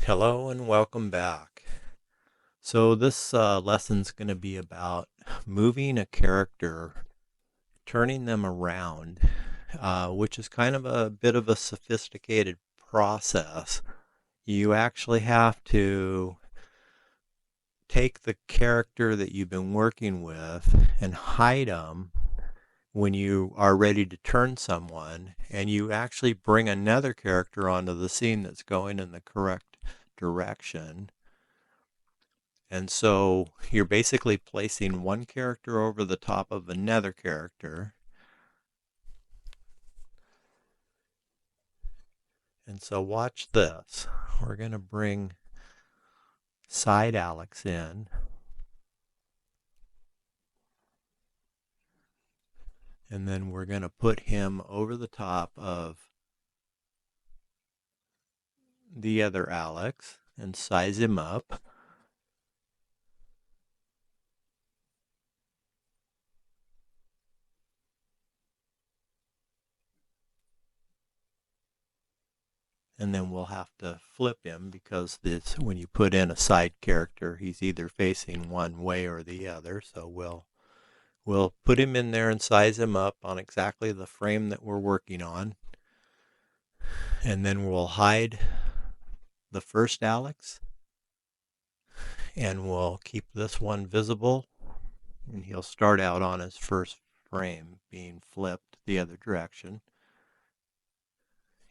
Hello and welcome back. So this lesson's going to be about moving a character, turning them around, which is kind of a bit of a sophisticated process. You actually have to take the character that you've been working with and hide them when you are ready to turn someone, and you actually bring another character onto the scene that's going in the correct direction. And so you're basically placing one character over the top of another character. And so watch this. We're going to bring side Alex in. And then we're going to put him over the top of the other Alex and size him up. And then we'll have to flip him because when you put in a side character, he's either facing one way or the other. So we'll put him in there and size him up on exactly the frame that we're working on. And then we'll hide the first Alex, and we'll keep this one visible, and he'll start out on his first frame being flipped the other direction.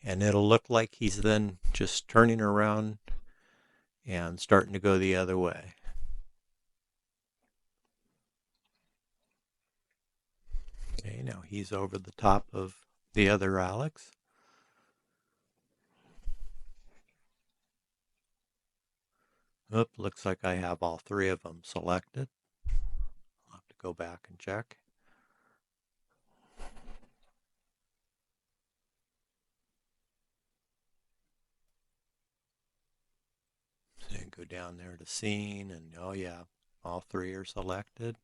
And it'll look like he's then just turning around and starting to go the other way. Okay, now he's over the top of the other Alex. Oop, looks like I have all three of them selected. I'll have to go back and check. So you go down there to scene, and oh yeah, all three are selected.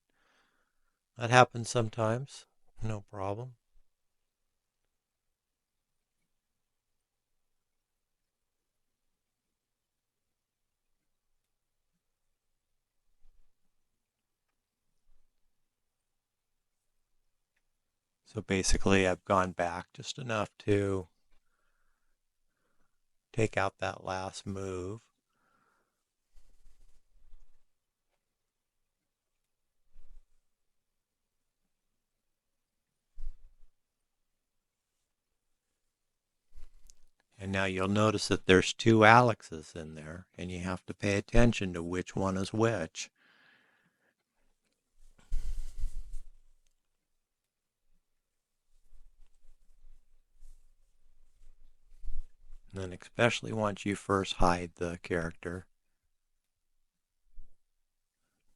That happens sometimes, no problem. So basically I've gone back just enough to take out that last move. And now you'll notice that there's two Alexes in there, and you have to pay attention to which one is which. And then especially once you first hide the character,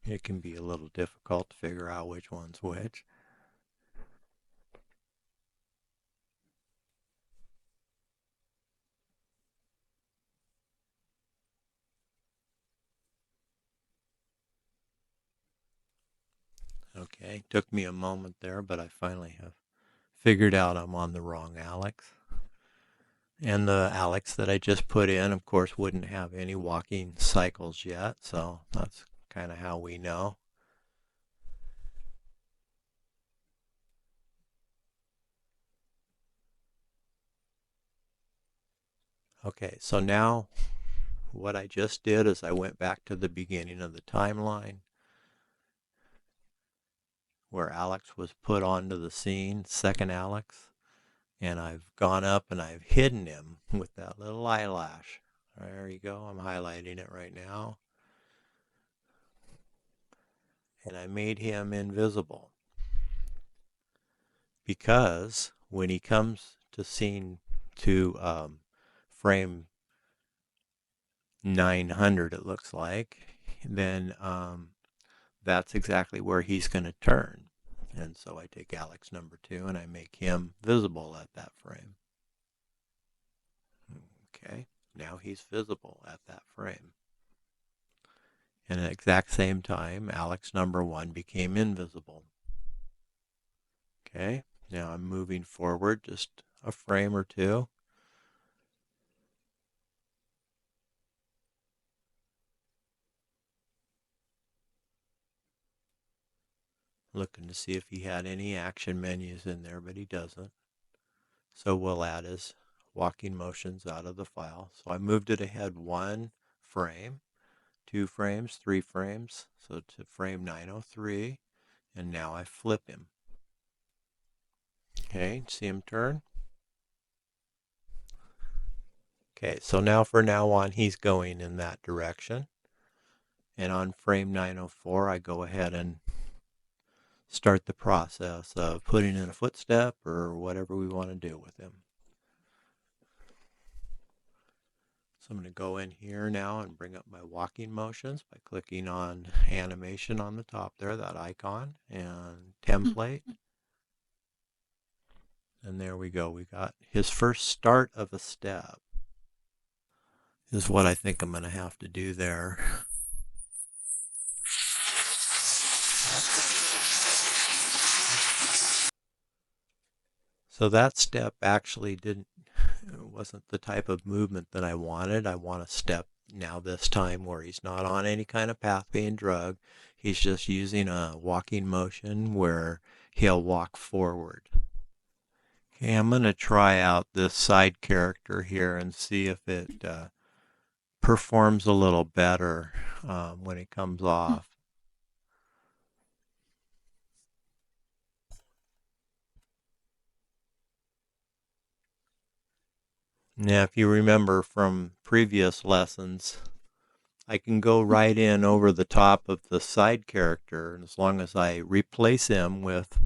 it can be a little difficult to figure out which one's which. Okay, took me a moment there, but I finally have figured out I'm on the wrong Alex. And the Alex that I just put in, of course, wouldn't have any walking cycles yet, so that's kind of how we know. Okay, so now what I just did is I went back to the beginning of the timeline where Alex was put onto the scene, second Alex, and I've gone up and I've hidden him with that little eyelash. There you go, I'm highlighting it right now. And I made him invisible because when he comes to scene to frame 900, it looks like, then that's exactly where he's going to turn. And so I take Alex number 2 and I make him visible at that frame. Okay, now he's visible at that frame. And at the exact same time, Alex number 1 became invisible. Okay, now I'm moving forward just a frame or two. looking to see if he had any action menus in there, but he doesn't. So we'll add his walking motions out of the file. So I moved it ahead 1 frame, 2 frames, 3 frames, so to frame 903, and now I flip him. Okay, see him turn? Okay, so now on he's going in that direction. And on frame 904, I go ahead and start the process of putting in a footstep or whatever we want to do with him. So I'm going to go in here now and bring up my walking motions by clicking on animation on the top there, that icon, and template. And there we go. We got his first start of a step is what I think I'm going to have to do there. So that step actually wasn't the type of movement that I wanted. I want a step now this time where he's not on any kind of path being drugged. He's just using a walking motion where he'll walk forward. Okay, I'm going to try out this side character here and see if it performs a little better when it comes off. Now, if you remember from previous lessons, I can go right in over the top of the side character, and as long as I replace him with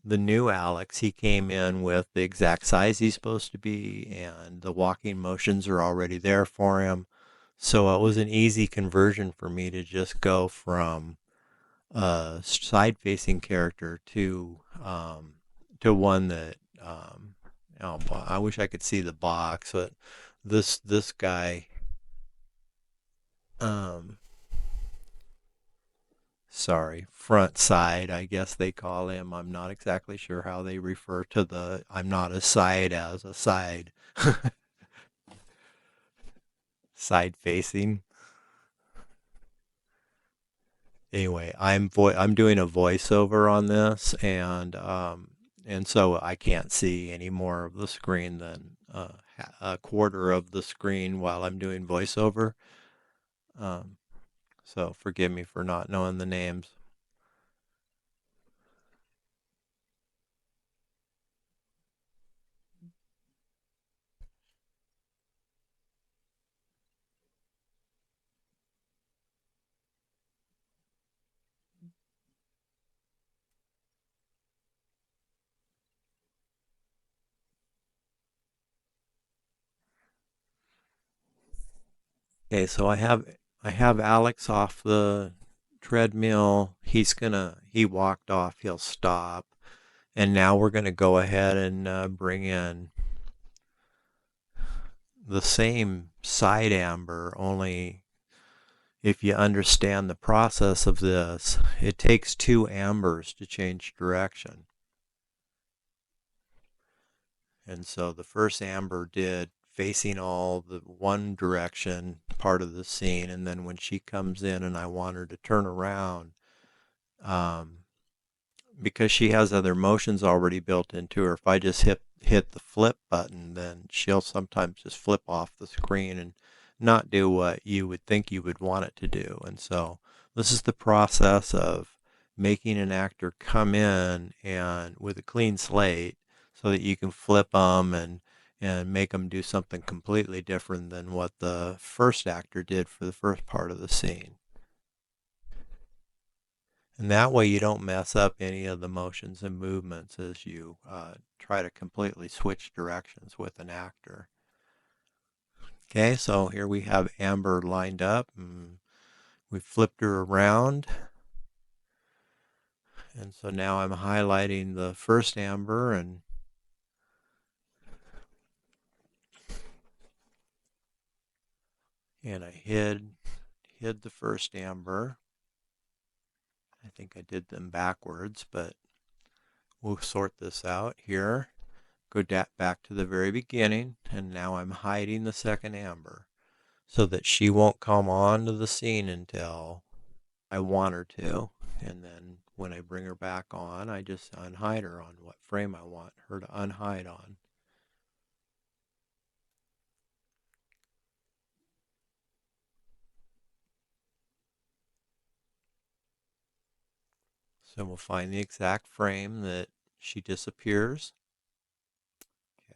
the new Alex, he came in with the exact size he's supposed to be, and the walking motions are already there for him. So it was an easy conversion for me to just go from a side-facing character to one that oh, I wish I could see the box, but this guy sorry, front side, I guess they call him. I'm not exactly sure how they refer to the I'm not a side as a side. Side facing. Anyway, I'm doing a voiceover on this, and so I can't see any more of the screen than a quarter of the screen while I'm doing voiceover. So forgive me for not knowing the names. Okay, so I have Alex off the treadmill. He walked off. He'll stop, and now we're gonna go ahead and bring in the same side amber. Only if you understand the process of this, it takes 2 ambers to change direction. And so the first amber did facing all the one direction part of the scene, and then when she comes in and I want her to turn around, um, because she has other motions already built into her, if I just hit the flip button, then she'll sometimes just flip off the screen and not do what you would think you would want it to do. And so this is the process of making an actor come in and with a clean slate so that you can flip them and make them do something completely different than what the first actor did for the first part of the scene. And that way you don't mess up any of the motions and movements as you try to completely switch directions with an actor. Okay, so here we have Amber lined up, and we flipped her around. And so now I'm highlighting the first Amber and I hid the first Amber. I think I did them backwards, but we'll sort this out here. Go back to the very beginning, and now I'm hiding the second Amber so that she won't come onto the scene until I want her to. And then when I bring her back on, I just unhide her on what frame I want her to unhide on. So we'll find the exact frame that she disappears.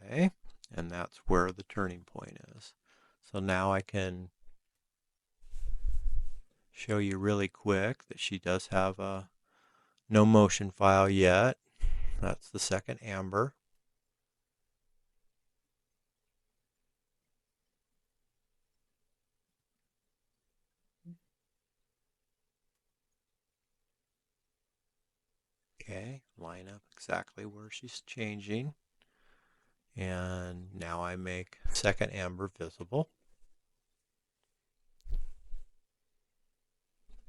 Okay, and that's where the turning point is. So now I can show you really quick that she does have a no motion file yet. That's the second amber. Okay, line up exactly where she's changing. And now I make second amber visible.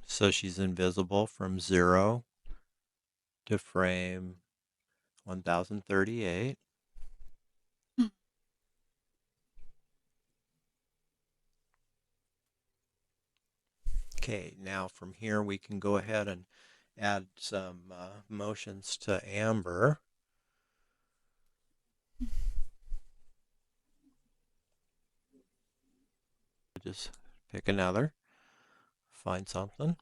So she's invisible from 0 to frame 1038. Okay, now from here we can go ahead and add some motions to amber. Just pick another, find something.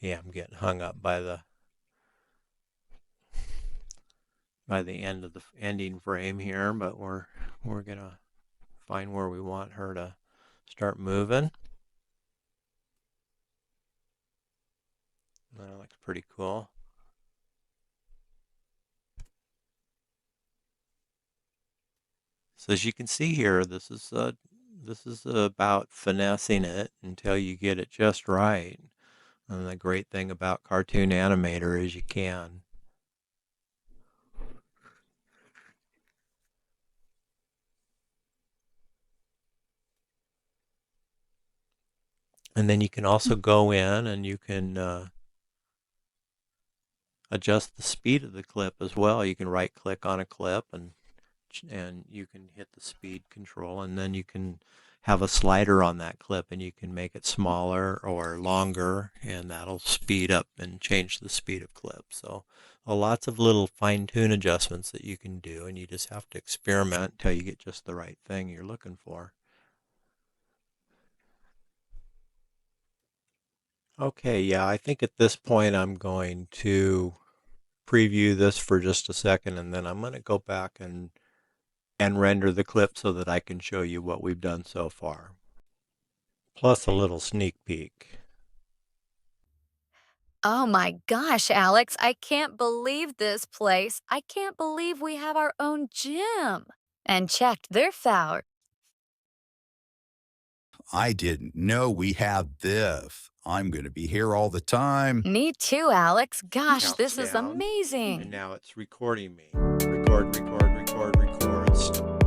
Okay, I'm getting hung up by the end of the ending frame here, but we're gonna find where we want her to start moving. That looks pretty cool. So as you can see here, this is about finessing it until you get it just right. And the great thing about Cartoon Animator is you can. And then you can also go in and you can adjust the speed of the clip as well. You can right click on a clip and you can hit the speed control, and then you can have a slider on that clip and you can make it smaller or longer, and that'll speed up and change the speed of clip. So lots of little fine-tune adjustments that you can do, and you just have to experiment until you get just the right thing you're looking for. Okay, yeah, I think at this point I'm going to preview this for just a second, and then I'm going to go back and render the clip so that I can show you what we've done so far. Plus a little sneak peek. Oh my gosh, Alex, I can't believe this place. I can't believe we have our own gym. And checked their flower. I didn't know we had this. I'm going to be here all the time. Me too, Alex. Gosh, Counts this is down, and amazing. now it's recording me. Record, record, record, record.